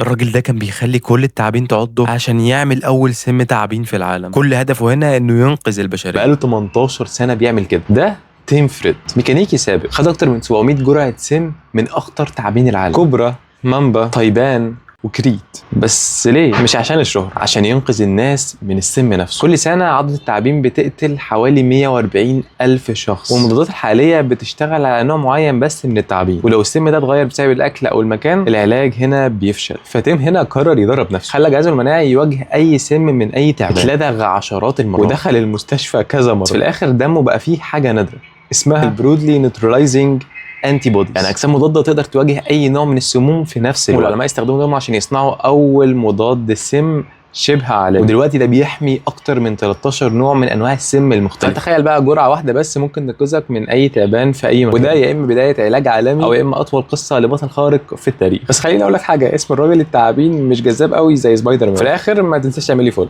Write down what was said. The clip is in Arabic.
الراجل ده كان بيخلي كل التعابين تعضه عشان يعمل اول سم تعابين في العالم. كل هدفه هنا انه ينقذ البشريه. بقاله 18 سنه بيعمل كده. ده تيم فريد ميكانيكي سابق، خد اكتر من 700 جرعه سم من اخطر تعابين العالم، كوبرا، مامبا، تايبان وكريت. بس ليه؟ مش عشان الشهرة، عشان ينقذ الناس من السم نفسه. كل سنة عضة التعابين بتقتل حوالي 140 ألف شخص، والمضادات الحالية بتشتغل على نوع معين بس من التعابين، ولو السم ده اتغير بسبب الأكل أو المكان العلاج هنا بيفشل. فتيم هنا قرر يدرب نفسه، خلى جهازه المناعي يواجه أي سم من أي تعبان، اتلدغ عشرات المرات ودخل المستشفى كذا مرة. في الآخر دمه بقى فيه حاجة نادرة اسمها البرودلي نيوترلايزنج انتي بوديز، يعني اجسام مضاده تقدر تواجه اي نوع من السموم في نفس الوقت. والعلماء استخدموا ده عشان يصنعوا اول مضاد سم شبه عالمي، ودلوقتي ده بيحمي اكتر من 13 نوع من انواع السم المختلفه. فتخيل بقى جرعه واحده بس ممكن تنقذك من اي تعبان في اي مكان، وده يا اما بدايه علاج عالمي او يا اما اطول قصه لبطل خارق في التاريخ. بس خليني اقول لك حاجه، اسم الراجل التعابين مش جذاب قوي زي سبايدر مان. في الاخر ما تنساش تعمل لي فولو.